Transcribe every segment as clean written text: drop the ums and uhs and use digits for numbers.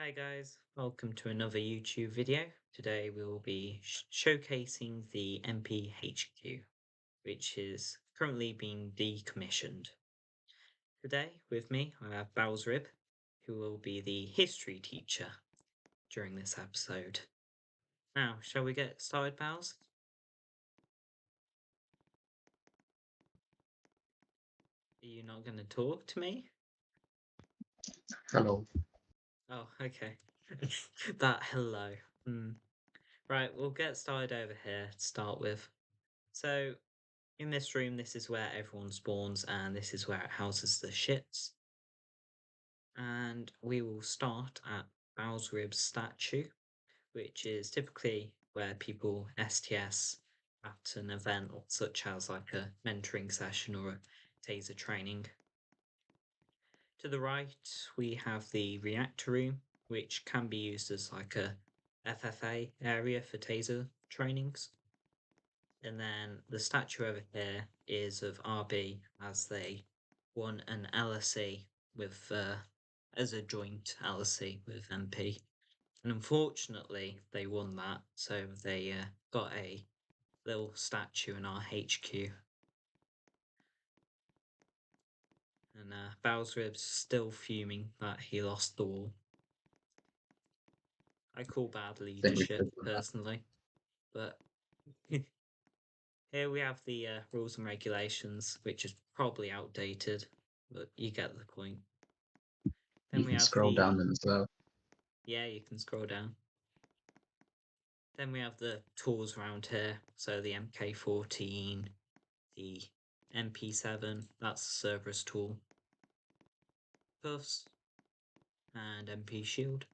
Hi guys, welcome to another YouTube video. Today we will be showcasing the MPHQ, which is currently being decommissioned. Today with me I have Bowserib, who will be the history teacher during this episode. Now, shall we get started, Bows? Are you not going to talk to me? Hello. Oh, okay. That hello. Right, we'll get started over here to start with. So, in this room, this is where everyone spawns, and this is where it houses the shits. And we will start at Bowserib's statue, which is typically where people STS at an event such as like a mentoring session or a taser training. To the right, we have the reactor room, which can be used as like a FFA area for taser trainings. And then the statue over here is of RB as they won an LSE with as a joint LSE with MP. And unfortunately, they won that, so they got a little statue in our HQ. And Bowserib's still fuming that he lost the war. I call bad leadership personally, but here we have the rules and regulations, which is probably outdated, but you get the point. Then You we can have scroll down them as well. Yeah, you can scroll down. Then we have the tools around here. So the MK14, the MP7, that's the Cerberus tool, Puffs, and MP Shield.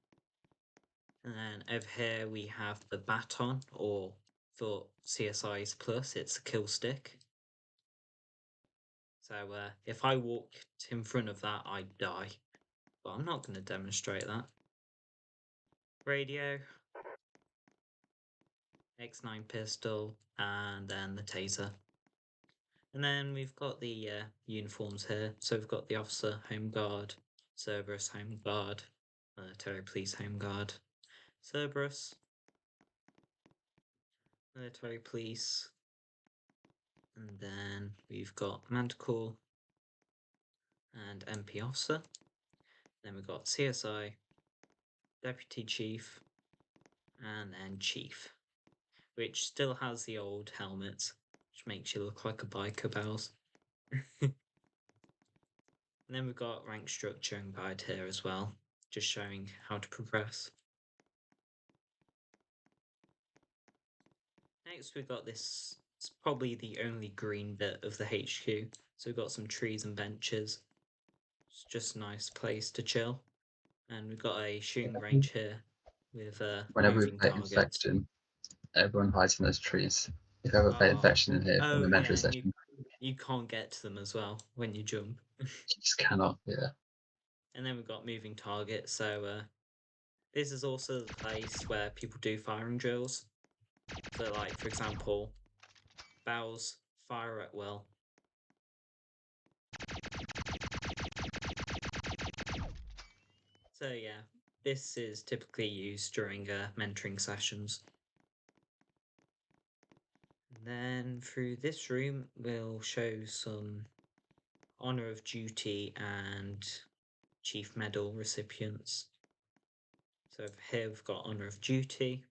And then over here we have the baton, or for CSI's Plus, it's a kill stick. So if I walked in front of that, I'd die. But I'm not going to demonstrate that. Radio, X9 pistol, and then the taser. And then we've got the uniforms here. So we've got the Officer Home Guard, Cerberus Home Guard, Military Police Home Guard, Cerberus, Military Police, and then we've got Manticore and MP Officer. Then we've got CSI, Deputy Chief, and then Chief, which still has the old helmets, which makes you look like a biker, Bells. And then we've got rank structure and guide here as well, just showing how to progress. Next we've got this, it's probably the only green bit of the HQ. So we've got some trees and benches. It's just a nice place to chill. And we've got a shooting range here with Whenever we moving play targets. Infection, everyone hides in those trees. If you ever play Infection in here from the metro session, you can't get to them as well when you jump. you just cannot, yeah. And then we've got moving targets. So this is also the place where people do firing drills. So like, for example, Bows fire at will. So yeah, this is typically used during mentoring sessions. And then through this room, we'll show some Honour of Duty and Chief Medal recipients. So over here we've got Honour of Duty.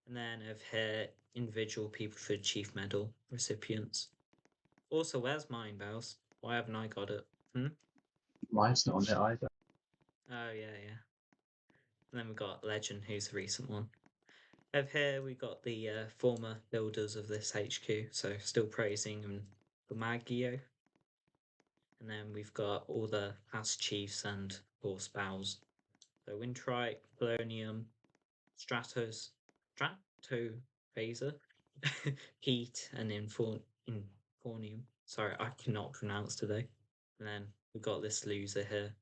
And then over here, individual people for Chief Medal recipients. Also, where's mine, Bells? Why haven't I got it? Mine's not on there either. Oh, yeah. And then we've got Legend, who's the recent one. Over here, we got the former builders of this HQ, so still praising and Maggio. And then we've got all the past chiefs and, of course, Bows. So Wintrite, Polonium, Stratophaser, Heat, and Infornium. Sorry, I cannot pronounce today. And then we've got this loser here.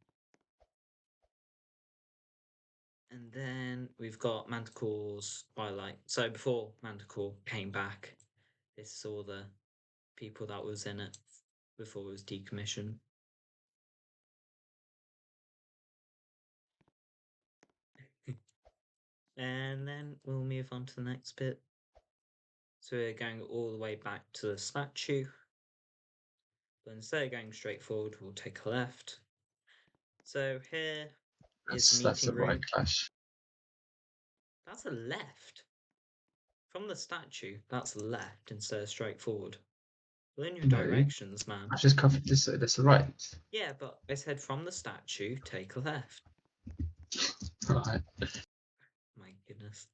And then we've got Manticore's Twilight. So before Manticore came back, this is all the people that was in it before it was decommissioned. And then we'll move on to the next bit. So we're going all the way back to the statue. But instead of going straight forward, we'll take a left. So here is the That's meeting the right room. clash. That's a left. From the statue, that's a left instead of straight forward. Learn your No, directions, man. I've just covered this. That's the right. Yeah, but I said from the statue, take a left. Right. My goodness.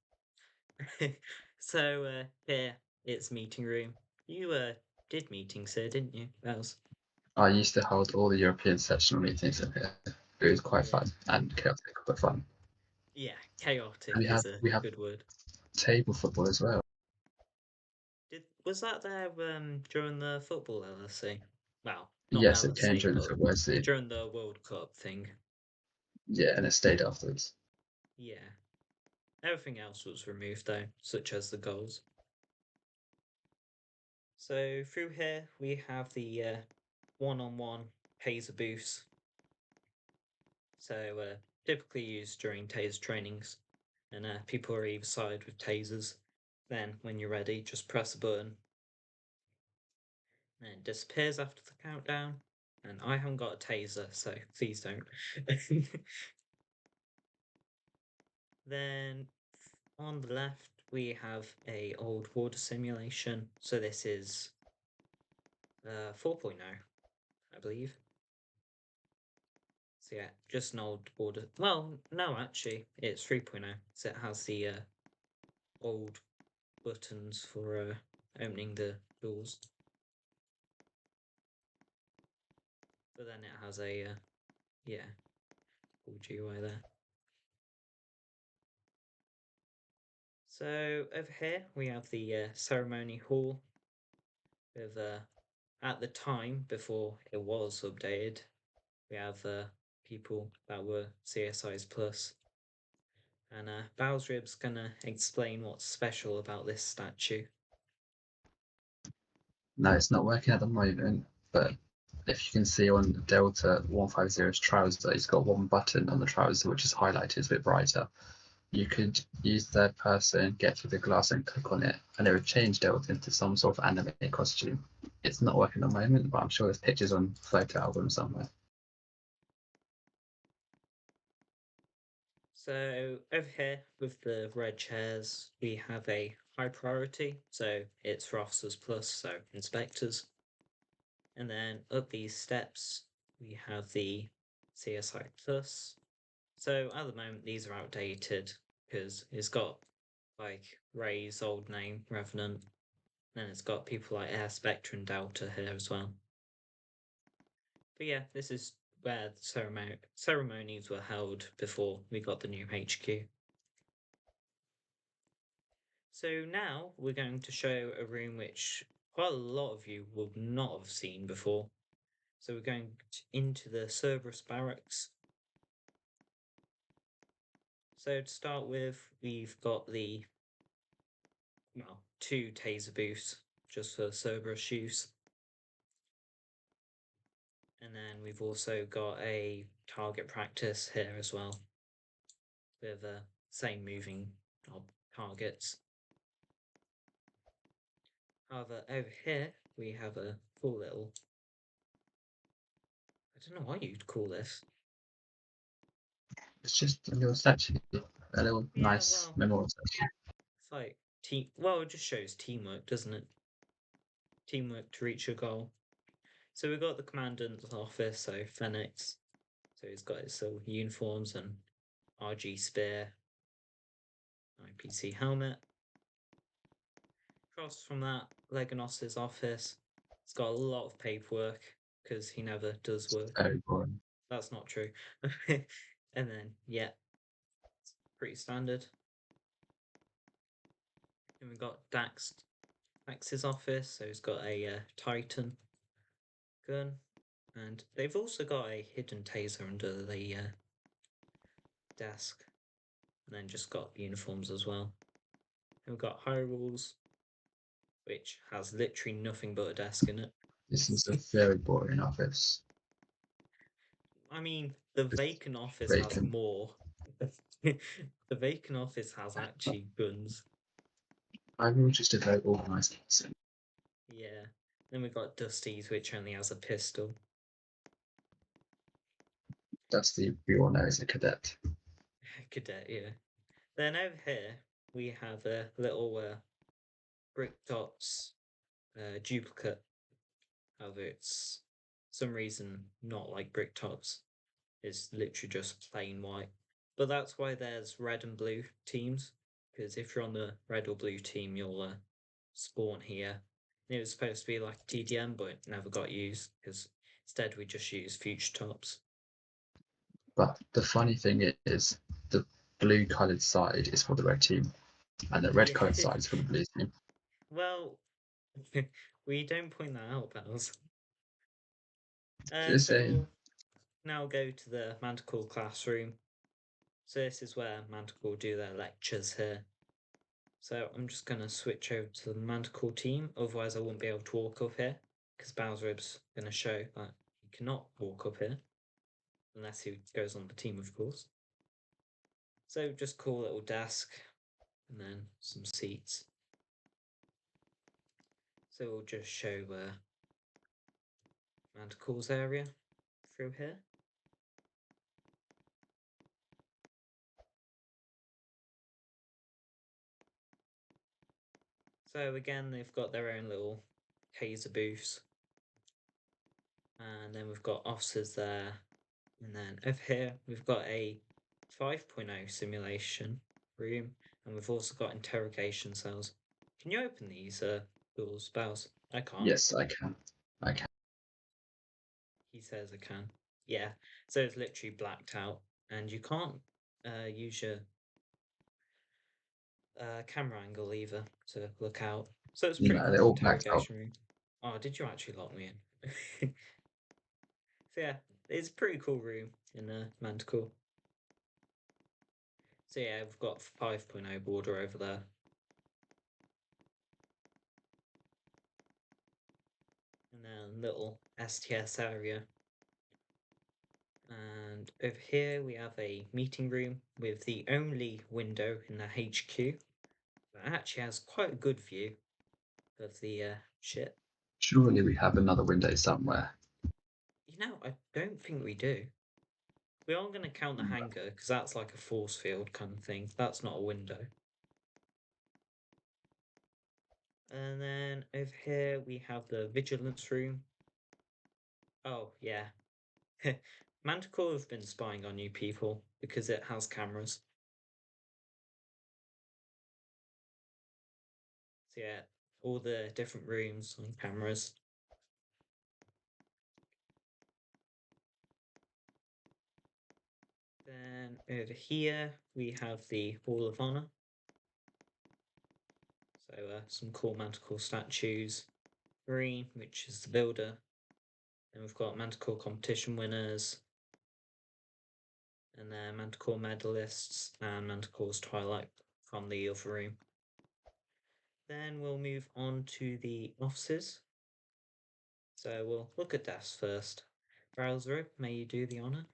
So here, it's meeting room. You did meetings here, didn't you, Bells? I used to hold all the European sectional meetings in here. It was quite Yeah. fun and chaotic, but fun. Yeah, And chaotic is a we have good word. table football as well. Was that there during the football LSC? Well, not Yes, it came LSC, during the but football season. during the World Cup thing. Yeah, and it stayed afterwards. Yeah. Everything else was removed though, such as the goals. So through here we have the one-on-one taser booths. So typically used during taser trainings, and people are either side with tasers. Then when you're ready, just press a button, and it disappears after the countdown. And I haven't got a taser, so please don't. Then on the left we have a old water simulation. So this is 4.0, I believe. So yeah, just an old border. Well, no, actually, it's 3.0. So it has the old buttons for opening the doors. But then it has a, yeah, old GUI there. So over here we have the ceremony hall with, at the time before it was updated, we have people that were CSIs plus. And Bowserib's gonna explain what's special about this statue. No, it's not working at the moment, but if you can see on Delta 150's trouser, it's got one button on the trouser which is highlighted, it's a bit brighter. You could use third person, get through the glass and click on it, and it would change Delta into some sort of anime costume. It's not working at the moment, but I'm sure there's pictures on photo album somewhere. So over here with the red chairs, we have a high priority. So it's for officers plus, so inspectors. And then up these steps, we have the CSI plus. So at the moment, these are outdated because it's got like Ray's old name, Revenant. Then it's got people like Air Spectre and Delta here as well. But yeah, this is where the ceremonies were held before we got the new HQ. So now we're going to show a room which quite a lot of you will not have seen before. So we're going into the Cerberus barracks. So to start with, we've got the, well, 2 taser booths just for Cerberus use. And then we've also got a target practice here as well, with the same moving targets. However, over here we have a cool little, I don't know what you'd call this. It's just a little statue, a little Yeah, nice well, memorial statue. it's like well, it just shows teamwork, doesn't it? Teamwork to reach a goal. So we've got the commandant's office, so Phoenix. So he's got his little uniforms and RG spear, IPC helmet. Across from that, Legonos's office. It's got a lot of paperwork because he never does work. Very boring. That's not true. And then, yeah, it's pretty standard. Then we've got Dax's office, so he's got a Titan gun, and they've also got a hidden taser under the desk, and then just got uniforms as well. And we've got Hyrule's, which has literally nothing but a desk in it. This is a very boring office. I mean, the It's vacant office has vacant. more. The vacant office has actually guns. I'm just a very organised person. Yeah. Then we've got Dusty's, which only has a pistol. Dusty, we all know, is a cadet. Cadet, yeah. Then over here, we have a little brick dots duplicate. However, it's some reason not like brick tops. It's literally just plain white. But that's why there's red and blue teams. Because if you're on the red or blue team, you'll spawn here. And it was supposed to be like TDM, but it never got used because instead we just use future tops. But the funny thing is, the blue coloured side is for the red team, and the red Yeah. coloured side is for the blue team. Well, we don't point that out, pals. Just So saying. we'll now go to the Manticore classroom. So this is where Manticore do their lectures here. So I'm just going to switch over to the Manticore team, otherwise I wouldn't be able to walk up here, because Bowserib's going to show that he cannot walk up here, unless he goes on the team, of course. So just cool little desk, and then some seats. So we'll just show Manticore's area through here. So again, they've got their own little taser booths. And then we've got officers there. And then over here, we've got a 5.0 simulation room. And we've also got interrogation cells. Can you open these doors, Bells? I can't. Yes, I can. I can. He says I can. Yeah. So it's literally blacked out. And you can't use your camera angle either to look out. So it's pretty No, cool they're all blacked out. interrogation room. Oh, did you actually lock me in? So yeah, it's a pretty cool room in Manticore. So yeah, we've got 5.0 border over there. And then little STS area. And over here we have a meeting room with the only window in the HQ that actually has quite a good view of the ship. Surely we have another window somewhere. You know, I don't think we do. We aren't going to count the hangar because that's like a force field kind of thing. That's not a window. And then over here we have the vigilance room. Oh, yeah. Manticore have been spying on you people because it has cameras. So yeah, all the different rooms on cameras. Then over here we have the Hall of Honor. So some cool Manticore statues. Green, which is the builder. Then we've got Manticore competition winners. And then Manticore medalists and Manticore's Twilight from the other room. Then we'll move on to the offices. So we'll look at desks first. Bowserib, may you do the honour?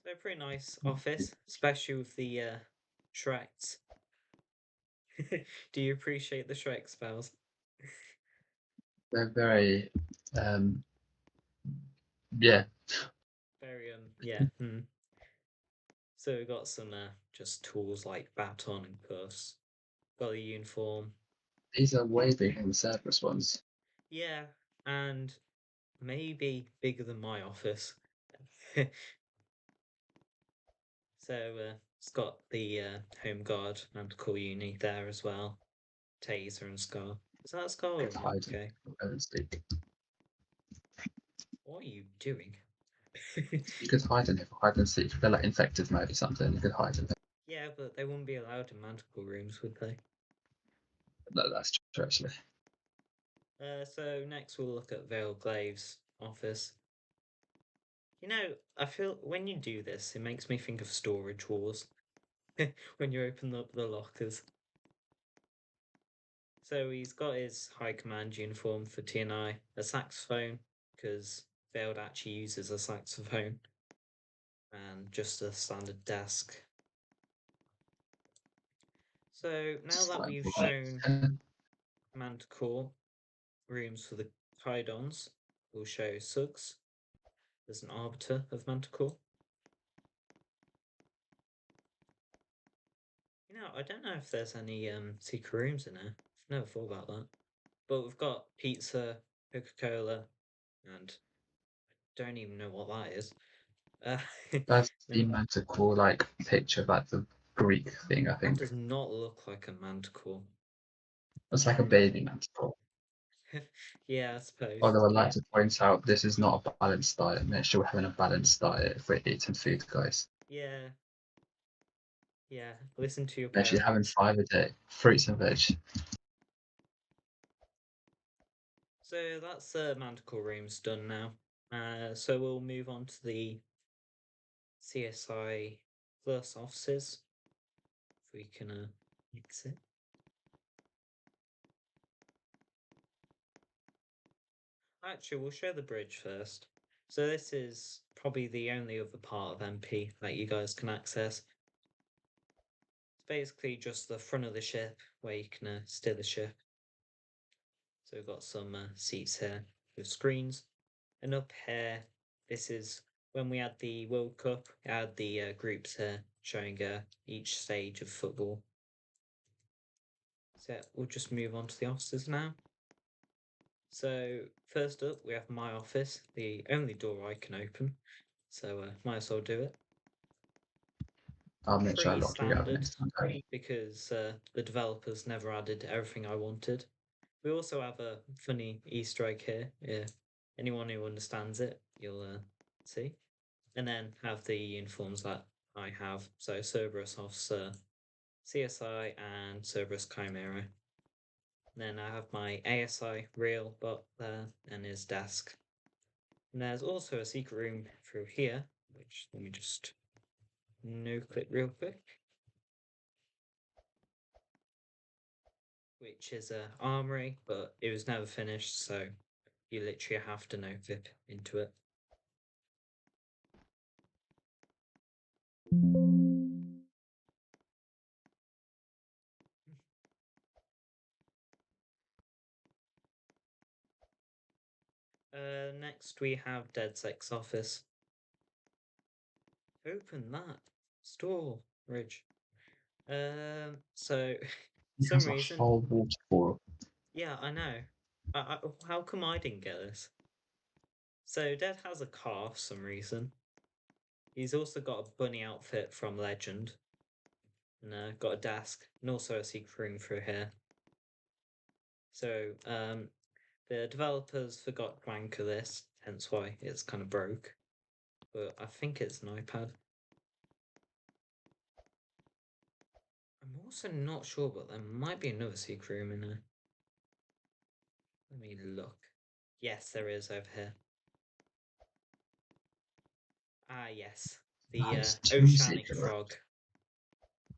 So pretty nice office, especially with the Shreks. Do you appreciate the Shrek spells? They're very, um, yeah. Very yeah. So we've got some just tools like baton and cuffs. Got the uniform. These are way bigger than the Cerberus ones. Yeah, and maybe bigger than my office. So it's got the home guard Manticore uni there as well. Taser and Scar. Is that Scar You or could hide in okay? it. What are you doing? You could hide in it for hide and seek. They're like infected mode or something. You could hide in it. Yeah, but they wouldn't be allowed in Manticore rooms, would they? No, that's true actually. So next we'll look at Vale Glaive's office. You know, I feel when you do this, it makes me think of Storage Wars. When you open up the lockers. So he's got his high command uniform for TNI, a saxophone, because Vale actually uses a saxophone. and just a standard desk. So now that we've shown Manticore rooms for the Kydons, we'll show Suggs. There's an arbiter of Manticore. I don't know if there's any secret rooms in here. I've never thought about that. But we've got pizza, Coca-Cola, and I don't even know what that is. That's the No, Manticore like picture, like the Greek thing, I that think. does not look like a Manticore. It's like a baby Manticore. Yeah, I suppose. Although I'd like Yeah, to point out this is not a balanced diet. Make sure we're having a balanced diet if we're eating food, guys. yeah, yeah. Listen to your Make sure you're having parents. 5 a day, fruits and veg. So that's the Manticore rooms done now. So we'll move on to the CSI Plus offices. If we can exit. Actually, we'll show the bridge first. So this is probably the only other part of MP that you guys can access. It's basically just the front of the ship where you can steer the ship. So we've got some seats here with screens. And up here, this is when we had the World Cup, we had the groups here showing each stage of football. So we'll just move on to the offices now. So first up, we have my office, the only door I can open. So might as well do it. I'll make sure I Pretty lock you out standard next time. because the developers never added everything I wanted. We also have a funny Easter egg here. Yeah, anyone who understands it, you'll see. And then have the uniforms that I have. So Cerberus Officer, CSI, and Cerberus Chimera. Then I have my ASI real bot there and his desk. And there's also a secret room through here, which let me just no clip real quick. Which is a armory, but it was never finished, so you literally have to no clip into it. Next we have DeadSec's office. Open that storage. So He some has a reason, whole waterfall. yeah, I know. How come I didn't get this? So Dead has a car for some reason. He's also got a bunny outfit from Legend, and got a desk, and also a secret room through here. So the developers forgot to anchor this, hence why it's kind of broke. But I think it's an iPad. I'm also not sure, but there might be another secret room in there. Let me look. Yes, there is over here. Ah, yes. The There's two oceanic secret frog.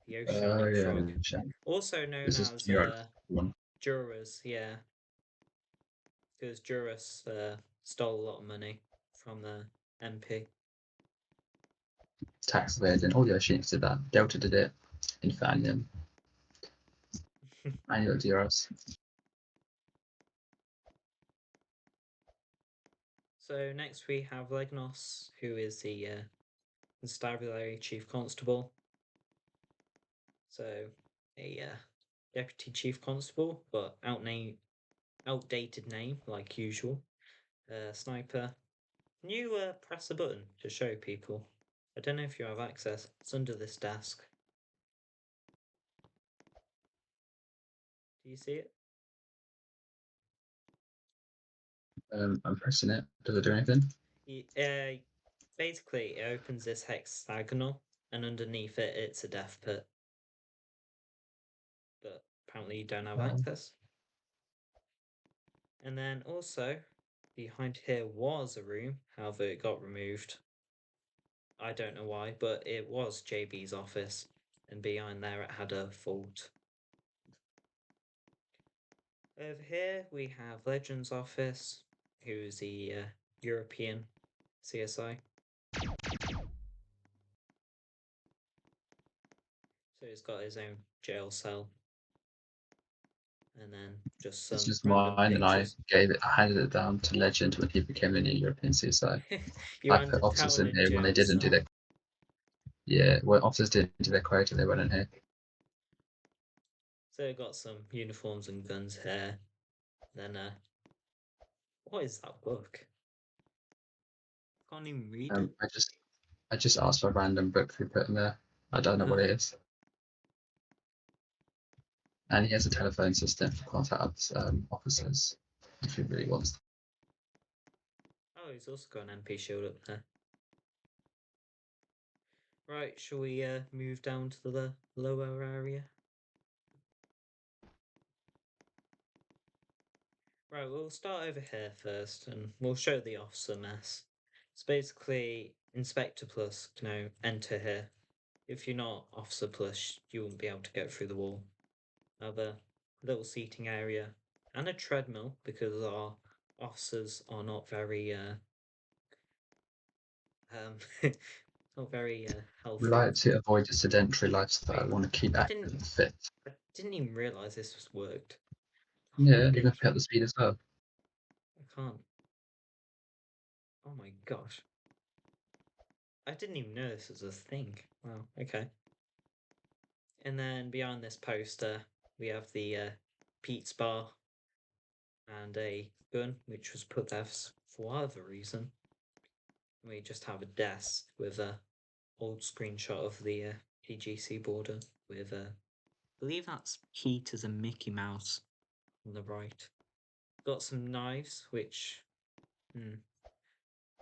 rooms. The Oh oceanic yeah, frog. shame. Also known This is as New York one. Juras, yeah. Because Juras stole a lot of money from the MP. Tax evasion. All the Oceanics did that. Delta did it. Infanium. Annual Zeros. So next we have Legnos, who is the constabulary chief constable. So a deputy chief constable, but outdated name like usual. Sniper. Can you press a button to show people? I don't know if you have access. It's under this desk. Do you see it? I'm pressing it. Does it do anything? Basically, it opens this hexagonal, and underneath it, it's a death pit. But apparently, you don't have access. And then also, behind here was a room, however, it got removed. I don't know why, but it was JB's office, and behind there, it had a vault. Over here, we have Legend's office, who's the European CSI. So he's got his own jail cell, and then just It's some just random mine, and I pictures. handed it down to Legend when he became the new European CSI. You I put handed officers down in a here when they jail didn't do cell. their when officers didn't do their quota, they went in here. So we've got some uniforms and guns here. Then what is that book? Can't even read it. I just asked for a random book we put in there. I don't know what it is. And he has a telephone system for contact officers if he really wants to. Oh, he's also got an MP shield up there. Right, shall we move down to the lower area? Right, we'll start over here first, and we'll show the officer mess. It's basically Inspector Plus, enter here. If you're not Officer Plus, you won't be able to get through the wall. Another little seating area, and a treadmill, because our officers are not very, not very We healthy. like to avoid a sedentary lifestyle. Wait, We want to keep I active didn't, and fit. I didn't even realize this was worked. Oh my Yeah, you can gosh, pick up the speed as well. I can't. Oh my gosh. I didn't even know this was a thing. Wow, okay. And then behind this poster, we have the Pete's bar and a gun, which was put there for whatever reason. We just have a desk with a old screenshot of the AGC border with, I believe that's Pete as a Mickey Mouse on the right. Got some knives, which,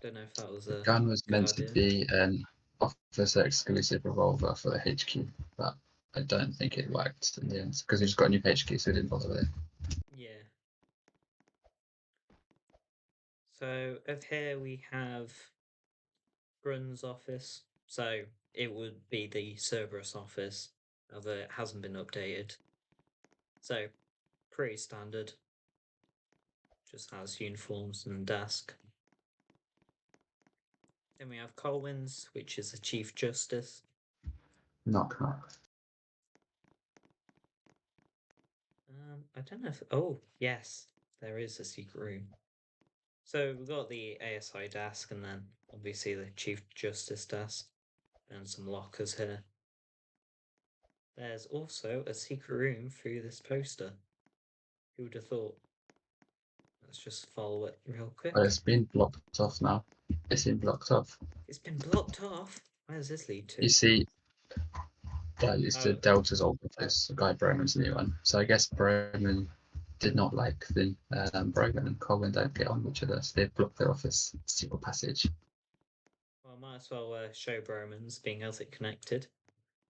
don't know if that was The a gun was good meant to idea. be an officer exclusive revolver for the HQ, but I don't think it worked in the end because we just got a new HQ, so we didn't bother with it. Yeah. So over here we have Brun's office. So it would be the Cerberus office, although it hasn't been updated. So pretty standard. Just has uniforms and desk. Then we have Colwyn's, which is the Chief Justice. Knock knock. I don't know if. Oh, yes, there is a secret room. So we've got the ASI desk, and then obviously the Chief Justice desk, and some lockers here. There's also a secret room through this poster. Who would have thought? Let's just follow it real But quick. it's been blocked off now. It's been blocked off. It's been blocked off. Where does this lead You to? see, that is the Oh, Delta's old office. Guy Broman's new one. So I guess Broman did not like the Broman and Colin don't get on with each other, so they've blocked their office secret passage. well, I might as well show Broman's being as it connected.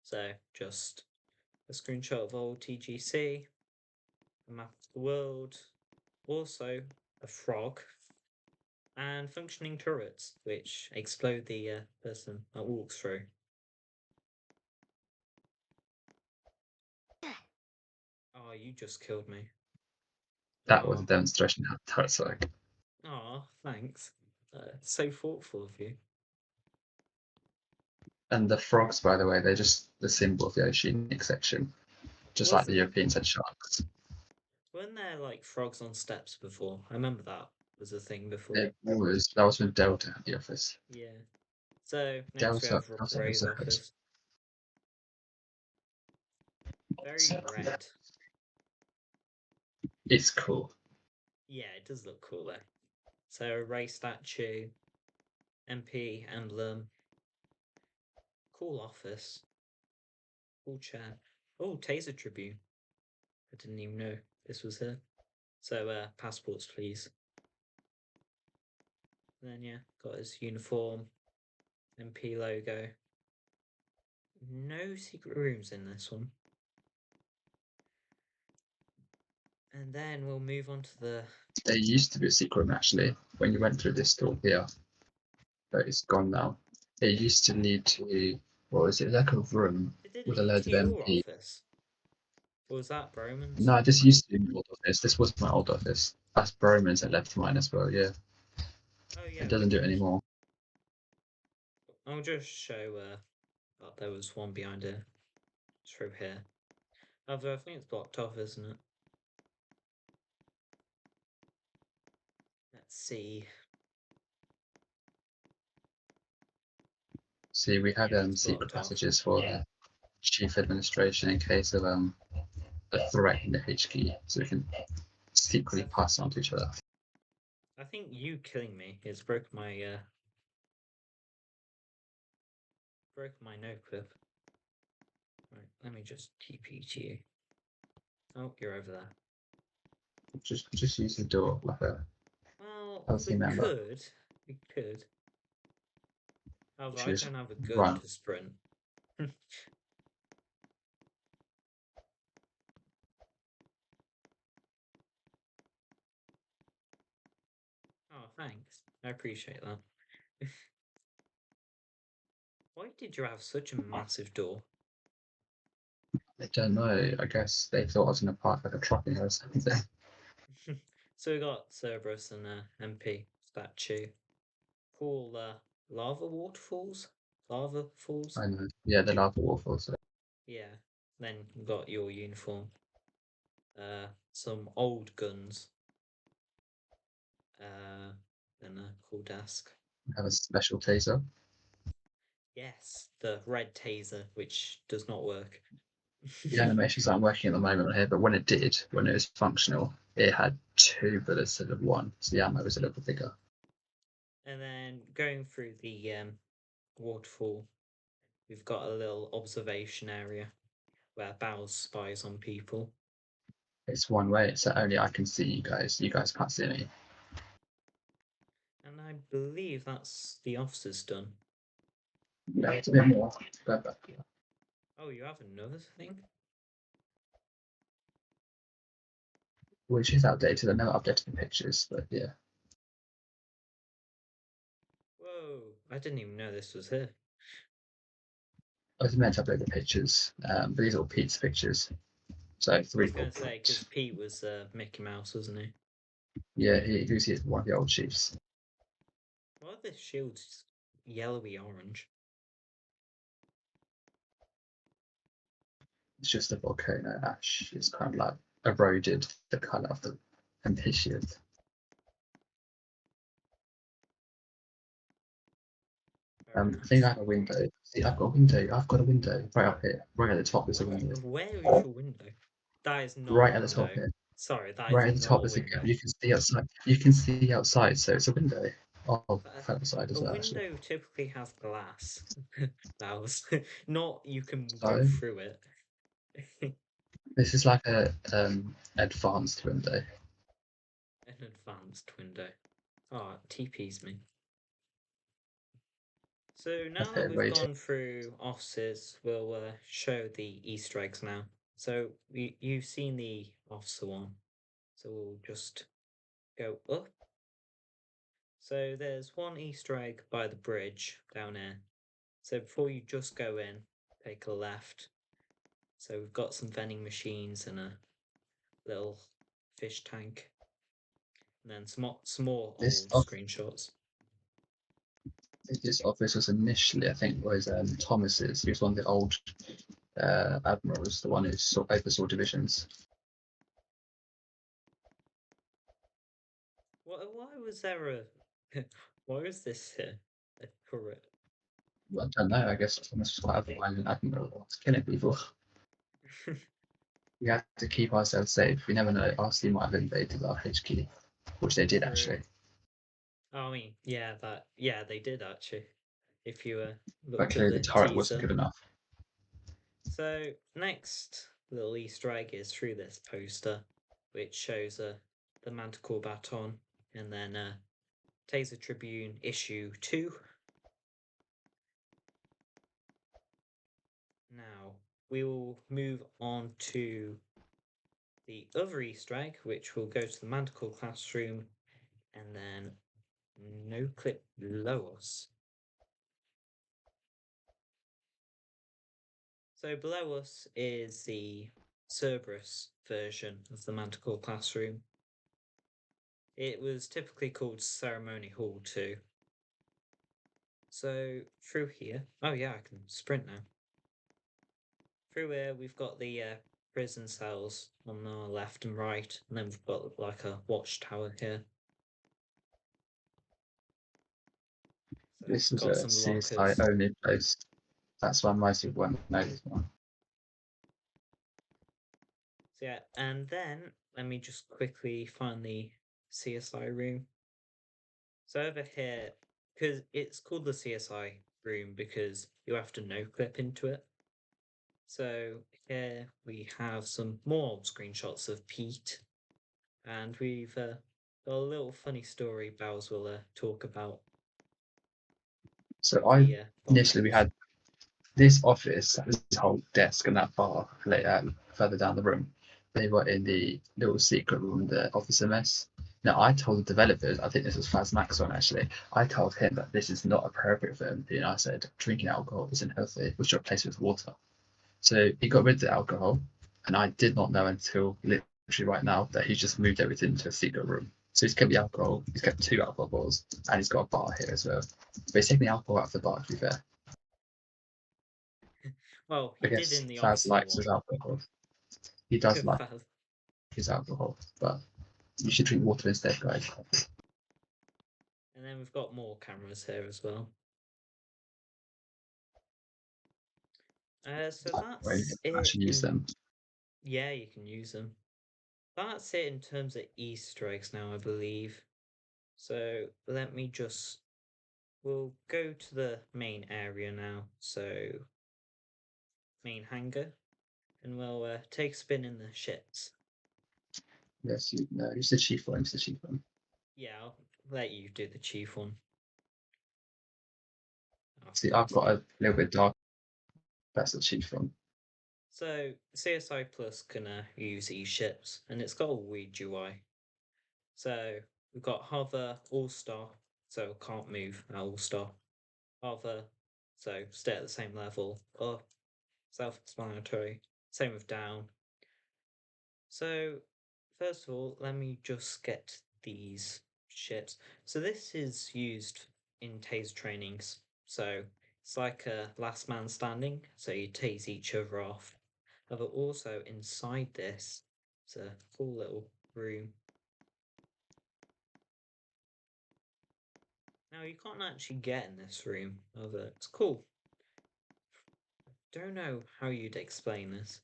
So just a screenshot of old TGC, a map of the world, also a frog, and functioning turrets, which explode the person that walks through. Oh, you just killed me. That was a Oh, demonstration of how turrets work. oh, thanks. So thoughtful of you. And the frogs, by the way, they're just the symbol of the oceanic section, just like the Wasn't Europeans had sharks. weren't there like frogs on steps before? I remember that was a thing before. That was when Delta had the office. Yeah. So next we have Rock Delta Ray's also had. office. Very red. It's cool. Yeah, it does look cool though. So a Ray statue, MP emblem, cool office, cool chair. Oh, Taser Tribune. I didn't even know this was here. So passports please. And then yeah, got his uniform, MP logo. No secret rooms in this one. And then we'll move on to the. There used to be a secret room actually when you went through this door here, but it's gone now. It used to lead to what was it, like a room Did it with a lead load to of your MP. office? Or was that Broman's? No, this used to be my old office. This was my old office. That's Broman's that left mine as well. Yeah, Oh it yeah, doesn't do it anymore. I'll just show that there was one behind here. through here. Although I think it's blocked off, isn't it? Let's see. See, we have Yeah, it's secret blocked off. passages for the chief administration in case of a threat in the HQ, so we can secretly I, pass on to each other. I think you killing me has broke my no clip. Right, let me just TP to you. Oh, you're over there. Just use the door like a Well, healthy member. We could. However, I Just don't have a gun run. to sprint. Oh, thanks. I appreciate that. Why did you have such a massive door? I don't know. I guess they thought I was going to park like a truck in there or something. So we got Cerberus and MP statue. Cool lava waterfalls? Lava falls? I know. Yeah, the lava waterfalls. Yeah. Then you got your uniform. Some old guns. Then a cool desk. Have a special taser. Yes, the red taser, which does not work. The animations aren't working at the moment on here, but when it did, when it was functional, it had 2 bullets instead of 1, so the ammo was a little bit bigger. And then going through the waterfall, we've got a little observation area where Bowser spies on people. It's one way, so only I can see you guys. You guys can't see me. And I believe that's the officers done. Yeah, it's a bit more. Go back. Oh, you have another thing? Which is outdated. I know I updated the pictures, but yeah. Whoa, I didn't even know this was here. I was meant to upload the pictures, but these are all Pete's pictures. So I three was more going to say, because points. Pete was Mickey Mouse, wasn't he? Yeah, who's he? One of the old chiefs. Why are the shields yellowy orange? It's just a volcano ash. It's kind of like eroded the colour of the ambitions. Fair I think I enough. have a window. See, I've got a window. I've got a window right up here. Right at the top is a window. Where is your window? That is not a Right at the top window. here. Sorry, that is Right at the not top a is a window. gap. You can see outside. You can see outside, so it's a window. Oh, A, further side a as well, actually. window typically has glass. Valves. Not you can go So through it. this is like a advanced window. An advanced window. Oh, it TP's me. So now that Okay, we've wait. gone through officers, we'll show the Easter eggs now. So you've seen the officer one. So we'll just go up. So there's one Easter egg by the bridge down here. So before you just go in, take a left. So we've got some vending machines and a little fish tank. And then some more This old off screenshots. this office was initially, I think, was Thomas's. He was one of the old admirals, the one who oversaw divisions. Why was there a why was this here? A turret? Well, I don't know. I guess Thomas was quite a violent admiral. Was killing people. We have to keep ourselves safe. We never know. RC might have invaded our HQ, which they did True. actually. Oh, I mean, yeah, they did actually. If you But looked at clearly the the turret wasn't teaser. good enough. So next little Easter egg is through this poster, which shows the Manticore baton, and then Taser Tribune issue 2. Now we will move on to the other Easter egg, which will go to the Manticore classroom, and then no clip below us. So below us is the Cerberus version of the Manticore classroom. It was typically called Ceremony Hall 2. So through here, oh yeah, I can sprint now. through here we've got the prison cells on our left and right, and then we've got like a watchtower here. So This it's is got a some CSI lockers. only place. That's why most people won't know this one. So yeah, and then let me just quickly find the CSI room. So over here, because it's called the CSI room because you have to no clip into it. So here we have some more old screenshots of Pete, and we've got a little funny story Bowers will talk about So I the initially we bottles. had this office, this whole desk and that bar further down the room. They were in the little secret room, the officer mess. Now I told the developers, I think this was Faz Maxon actually. I told him that this is not appropriate for them. I said drinking alcohol isn't healthy. We should replace it with water. So he got rid of the alcohol, and I did not know until literally right now that he's just moved everything into a secret room. So he's kept the alcohol, he's kept 2 alcohol bottles, and he's got a bar here as well. But he's taking the alcohol out of the bar, to be fair. Well, I he did guess in the Faz officer likes his one. alcohol. He does like Faz. his alcohol, but you should drink water instead, guys. And then we've got more cameras here as well. So Right, you that's can it actually use in, them. yeah, you can use them. That's it in terms of Easter eggs now, I believe. So let me just, we'll go to the main area now. So main hangar, and we'll take a spin in the ships. Yes, you know, use the chief one, use the chief one. Yeah, I'll let you do the chief one. I See, forgot I've to got do. a little bit dark. That's the chief one. So CSI Plus can use these ships, and it's got a weird UI. So we've got hover, all star, so can't move all star. Hover, so stay at the same level. Up, self-explanatory. Same with down. So first of all, let me just get these ships. So this is used in taser trainings. So it's like a last man standing. So you tase each other off. But also inside this, it's a cool little room. Now you can't actually get in this room, although it's cool. Don't know how you'd explain this.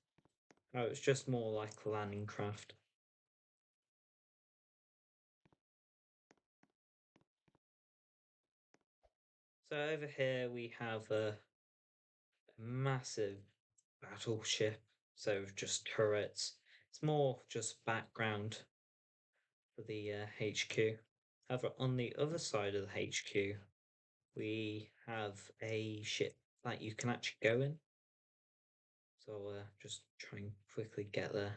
Oh, it's just more like landing craft. So over here we have a massive battleship. So just turrets. It's more just background for the HQ. However, on the other side of the HQ, we have a ship that you can actually go in. So just try and quickly get there.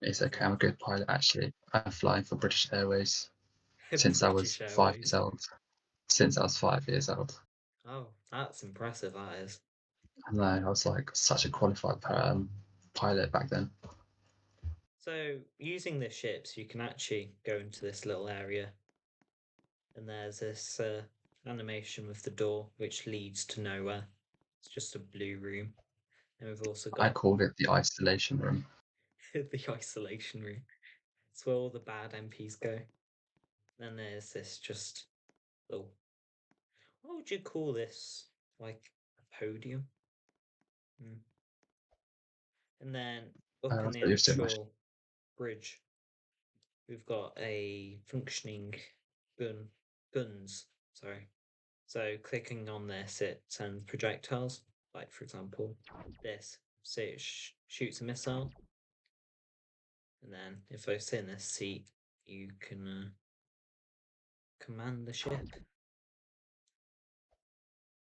It's okay, I'm a good pilot actually. I'm flying for British Airways since I was British 5 years Airways. old. Since I was 5 years old. Oh, that's impressive, that is. And I was like such a qualified pilot back then. So, using the ships, you can actually go into this little area, and there's this animation with the door which leads to nowhere. It's just a blue room. And we've also I got called it the isolation room. the isolation room. It's where all the bad MPs go. Then there's this just little, what would you call this? Like a podium? Hmm. And then up in That's the what you're so much. actual bridge, we've got a functioning gun, guns, sorry. So clicking on this, it sends projectiles. Like for example, this. So it shoots a missile, and then if I sit in this seat, you can command the ship.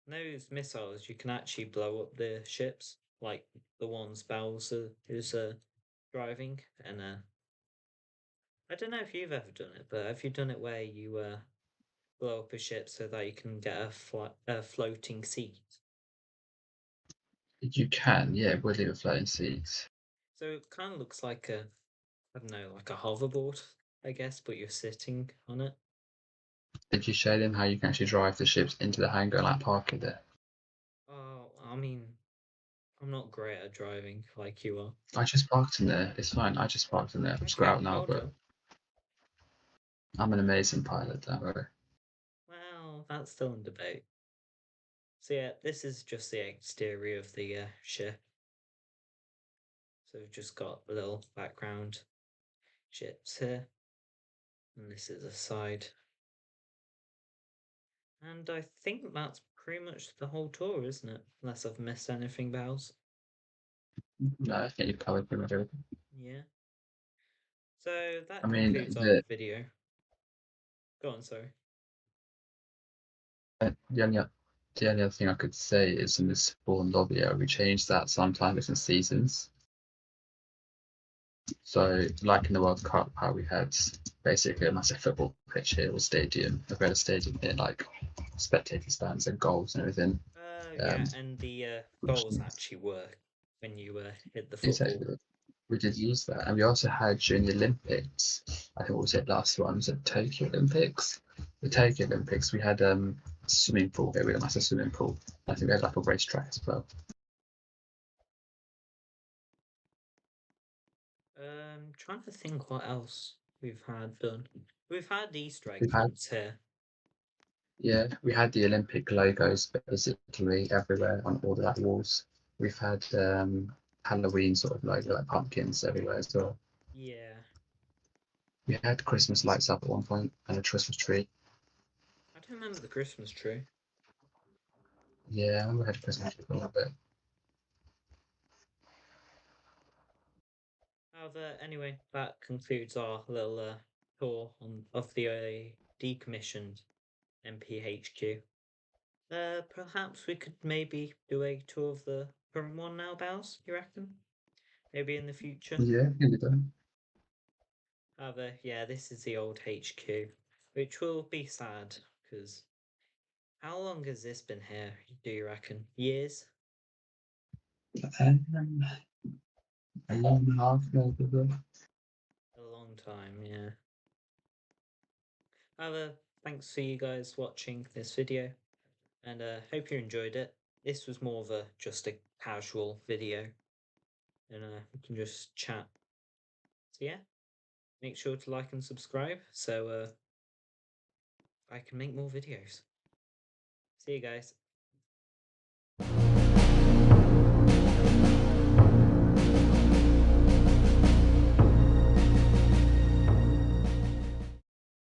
And those missiles, you can actually blow up the ships, like the ones Bowser is driving. And I don't know if you've ever done it, but have you done it where you blow up a ship so that you can get a floating seat? You can, yeah, with your floating seats. So it kind of looks like a, I don't know, like a hoverboard, I guess, but you're sitting on it. Did you show them how you can actually drive the ships into the hangar and like park it there? Oh, I mean, I'm not great at driving like you are. I just parked in there. It's fine. I just parked in there. I've just got Okay, out now, well but done. I'm an amazing pilot, don't worry. Well, that's still in debate. So yeah, this is just the exterior of the ship. So we've just got a little background ships here, and this is a side. And I think that's pretty much the whole tour, isn't it? Unless I've missed anything, Bells. No, I think you've covered pretty much everything. Yeah. So I that mean, concludes our video. Go on, sorry. the only other thing I could say is in the spawn lobby area, we changed that sometime between seasons. So, like in the World Cup, how we had basically a massive football pitch here or stadium, we had a stadium here, like spectator stands and goals and everything. Yeah, Um, and the which goals actually work when you hit the football. exactly we did use that, and we also had during the Olympics. I think what was it last one? Was it Tokyo Olympics? The Tokyo Olympics, we had swimming pool here. We had a massive swimming pool. I think we had like a racetrack as well. Trying to think what else we've had done. We've had Easter egg We've had hunts here. Yeah, we had the Olympic logos basically everywhere on all the like walls. We've had Halloween sort of logo like pumpkins everywhere as well. Yeah, We had Christmas lights up at one point and a Christmas tree. I don't remember the Christmas tree. Yeah, we had a Christmas tree for a little bit. However, anyway, that concludes our little tour of the decommissioned MPHQ. Perhaps we could maybe do a tour of the current one now, Bows, you reckon? Maybe in the future. Yeah, nearly done. However, yeah, this is the old HQ, which will be sad because how long has this been here, do you reckon? Years? Um, a year and a half maybe. A long time, yeah. However, thanks for you guys watching this video, and hope you enjoyed it. This was more of a just a casual video, and we can just chat. So yeah, make sure to like and subscribe so I can make more videos. See you guys.